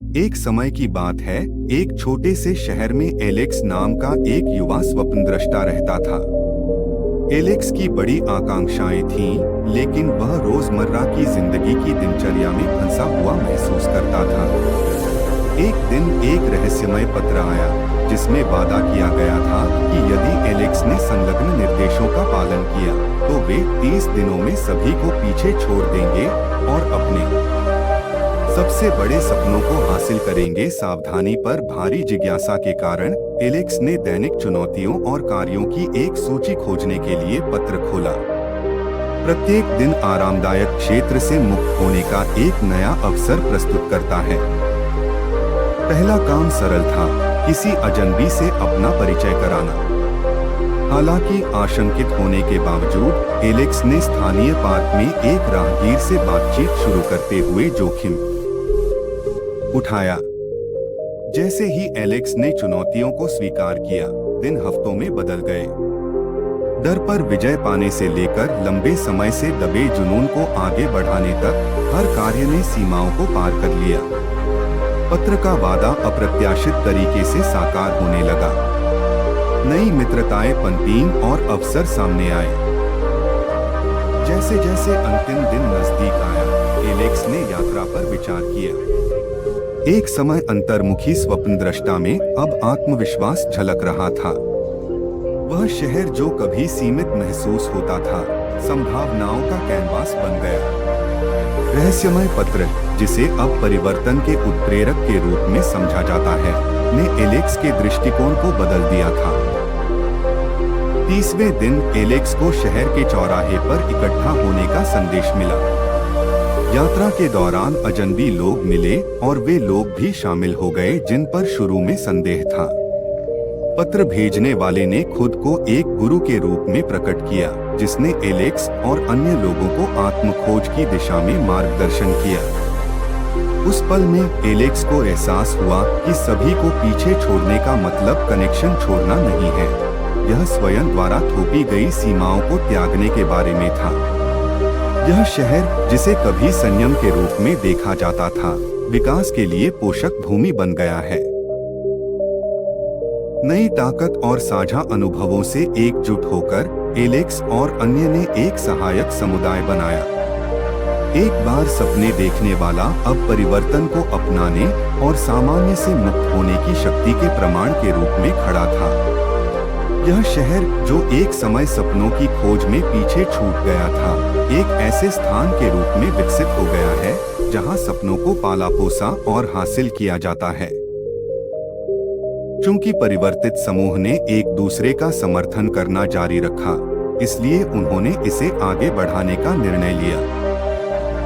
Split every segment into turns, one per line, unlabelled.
एक समय की बात है, एक छोटे से शहर में एलेक्स नाम का एक युवा स्वप्नद्रष्टा रहता था। एलेक्स की बड़ी आकांक्षाएं थीं, लेकिन वह रोजमर्रा की जिंदगी की दिनचर्या में फंसा हुआ महसूस करता था। एक दिन एक रहस्यमय पत्र आया, जिसमें वादा किया गया था कि यदि एलेक्स ने संलग्न निर्देशों का पालन किया, तो वे 30 दिनों में सभी को पीछे छोड़ देंगे और अपने सबसे बड़े सपनों को हासिल करेंगे। सावधानी पर भारी जिज्ञासा के कारण एलेक्स ने दैनिक चुनौतियों और कार्यों की एक सूची खोजने के लिए पत्र खोला। प्रत्येक दिन आरामदायक क्षेत्र से मुक्त होने का एक नया अवसर प्रस्तुत करता है। पहला काम सरल था, किसी अजनबी से अपना परिचय कराना। हालांकि आशंकित होने के बावजूद एलेक्स ने स्थानीय पार्क में एक राहगीर से बातचीत शुरू करते हुए जोखिम उठाया। जैसे ही एलेक्स ने चुनौतियों को स्वीकार किया, दिन हफ्तों में बदल गए। डर पर विजय पाने से लेकर लंबे समय से दबे जुनून को आगे बढ़ाने तक हर कार्य ने सीमाओं को पार कर लिया। पत्र का वादा अप्रत्याशित तरीके से साकार होने लगा। नई मित्रताएं पनपीं और अवसर सामने आए। जैसे जैसे अंतिम दिन नजदीक आया, एलेक्स ने यात्रा पर विचार किया। एक समय अंतर्मुखी स्वप्नद्रष्टा में अब आत्मविश्वास झलक रहा था। वह शहर जो कभी सीमित महसूस होता था, संभावनाओं का कैनवास बन गया। रहस्यमय पत्र, जिसे अब परिवर्तन के उत्प्रेरक के रूप में समझा जाता है, ने एलेक्स के दृष्टिकोण को बदल दिया था। 30वें दिन एलेक्स को शहर के चौराहे पर इकट्ठा होने का संदेश मिला। यात्रा के दौरान अजनबी लोग मिले और वे लोग भी शामिल हो गए जिन पर शुरू में संदेह था। पत्र भेजने वाले ने खुद को एक गुरु के रूप में प्रकट किया, जिसने एलेक्स और अन्य लोगों को आत्मखोज की दिशा में मार्गदर्शन किया। उस पल में एलेक्स को एहसास हुआ कि सभी को पीछे छोड़ने का मतलब कनेक्शन छोड़ना नहीं है, यह स्वयं द्वारा थोपी गई सीमाओं को त्यागने के बारे में था। यह शहर, जिसे कभी संयम के रूप में देखा जाता था, विकास के लिए पोषक भूमि बन गया है। नई ताकत और साझा अनुभवों से एकजुट होकर एलेक्स और अन्य ने एक सहायक समुदाय बनाया। एक बार सपने देखने वाला अब परिवर्तन को अपनाने और सामान्य से मुक्त होने की शक्ति के प्रमाण के रूप में खड़ा था। यह शहर, जो एक समय सपनों की खोज में पीछे छूट गया था, एक ऐसे स्थान के रूप में विकसित हो गया है जहां सपनों को पाला पोसा और हासिल किया जाता है। चूंकि परिवर्तित समूह ने एक दूसरे का समर्थन करना जारी रखा, इसलिए उन्होंने इसे आगे बढ़ाने का निर्णय लिया।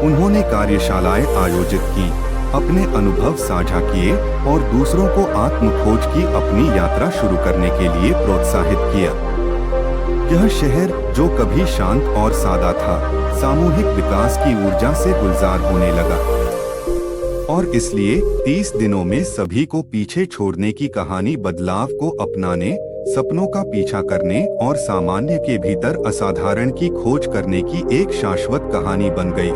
उन्होंने कार्यशालाएं आयोजित की, अपने अनुभव साझा किए और दूसरों को आत्मखोज की अपनी यात्रा शुरू करने के लिए प्रोत्साहित किया। यह शहर, जो कभी शांत और सादा था, सामूहिक विकास की ऊर्जा से गुलजार होने लगा। और इसलिए 30 दिनों में सभी को पीछे छोड़ने की कहानी बदलाव को अपनाने, सपनों का पीछा करने और सामान्य के भीतर असाधारण की खोज करने की एक शाश्वत कहानी बन गई।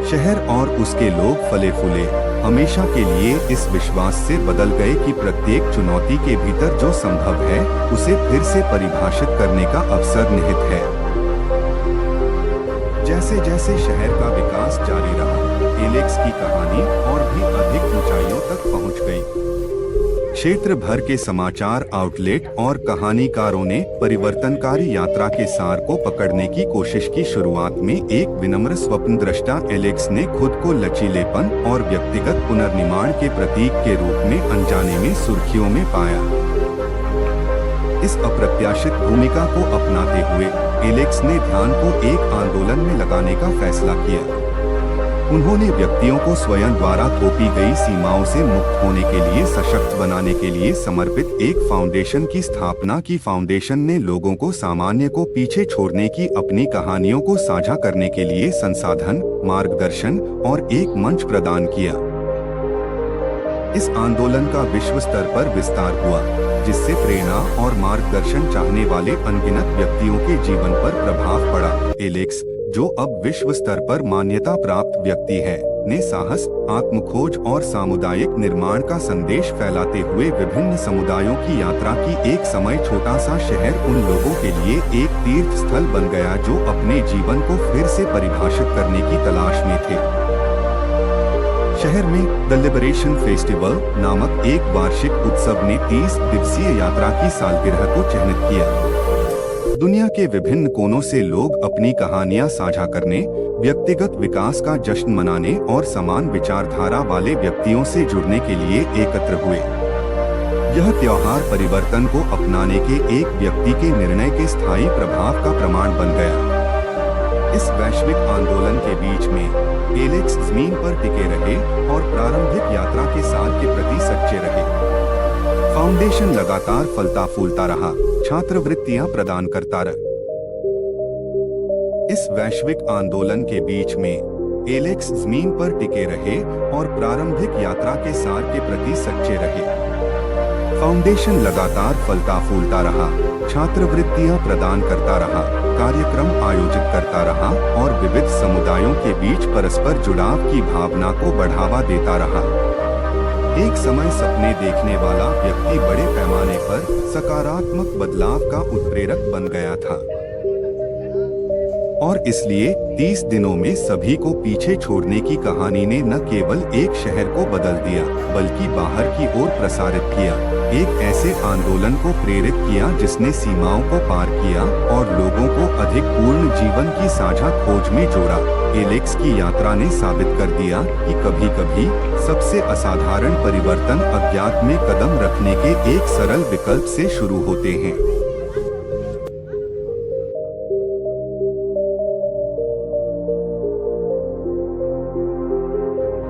शहर और उसके लोग फले फूले, हमेशा के लिए इस विश्वास से बदल गए कि प्रत्येक चुनौती के भीतर जो संभव है, उसे फिर से परिभाषित करने का अवसर निहित है। जैसे जैसे शहर का विकास जारी रहा, एलेक्स की कहानी और भी अधिक ऊंचाइयों तक पहुंच गई। क्षेत्र भर के समाचार आउटलेट और कहानीकारों ने परिवर्तनकारी यात्रा के सार को पकड़ने की कोशिश की। शुरुआत में एक विनम्र स्वप्नद्रष्टा एलेक्स ने खुद को लचीलेपन और व्यक्तिगत पुनर्निर्माण के प्रतीक के रूप में अनजाने में सुर्खियों में पाया। इस अप्रत्याशित भूमिका को अपनाते हुए एलेक्स ने ध्यान को एक आंदोलन में लगाने का फैसला किया। उन्होंने व्यक्तियों को स्वयं द्वारा थोपी गई सीमाओं से मुक्त होने के लिए सशक्त बनाने के लिए समर्पित एक फाउंडेशन की स्थापना की। फाउंडेशन ने लोगों को सामान्य को पीछे छोड़ने की अपनी कहानियों को साझा करने के लिए संसाधन, मार्गदर्शन और एक मंच प्रदान किया। इस आंदोलन का विश्व स्तर पर विस्तार हुआ, जिससे प्रेरणा और मार्गदर्शन चाहने वाले अनगिनत व्यक्तियों के जीवन पर प्रभाव पड़ा। एलेक्स, जो अब विश्व स्तर पर मान्यता प्राप्त व्यक्ति है, ने साहस, आत्मखोज और सामुदायिक निर्माण का संदेश फैलाते हुए विभिन्न समुदायों की यात्रा की। एक समय छोटा सा शहर उन लोगों के लिए एक तीर्थ स्थल बन गया जो अपने जीवन को फिर से परिभाषित करने की तलाश में थे। शहर में द लिबरेशन फेस्टिवल नामक एक वार्षिक उत्सव ने 30 दिवसीय यात्रा की सालगिरह को चिह्नित किया। दुनिया के विभिन्न कोनों से लोग अपनी कहानियां साझा करने, व्यक्तिगत विकास का जश्न मनाने और समान विचारधारा वाले व्यक्तियों से जुड़ने के लिए एकत्र हुए। यह त्योहार परिवर्तन को अपनाने के एक व्यक्ति के निर्णय के स्थायी प्रभाव का प्रमाण बन गया। इस वैश्विक आंदोलन के बीच में एलेक्स जमीन पर टिके रहे और प्रारंभिक यात्रा के सार के प्रति सच्चे रहे। फाउंडेशन लगातार फलता फूलता रहा, छात्रवृत्तियां प्रदान करता रहा। इस वैश्विक आंदोलन के बीच में एलेक्स जमीन पर टिके रहे और प्रारंभिक यात्रा के सार के प्रति सच्चे रहे। फाउंडेशन लगातार फलता फूलता रहा, छात्रवृत्तियां प्रदान करता रहा, कार्यक्रम आयोजित करता रहा और विविध समुदायों के बीच परस्पर जुड़ाव की भावना को बढ़ावा देता रहा। एक समय सपने देखने वाला व्यक्ति बड़े पैमाने पर सकारात्मक बदलाव का उत्प्रेरक बन गया था और इसलिए 30 दिनों में सभी को पीछे छोड़ने की कहानी ने न केवल एक शहर को बदल दिया बल्कि बाहर की ओर प्रसारित किया, एक ऐसे आंदोलन को प्रेरित किया जिसने सीमाओं को पार किया और लोगों को अधिक पूर्ण जीवन की साझा खोज में जोड़ा। एलेक्स की यात्रा ने साबित कर दिया कि कभी-कभी सबसे असाधारण परिवर्तन अज्ञात में कदम रखने के एक सरल विकल्प से शुरू होते हैं।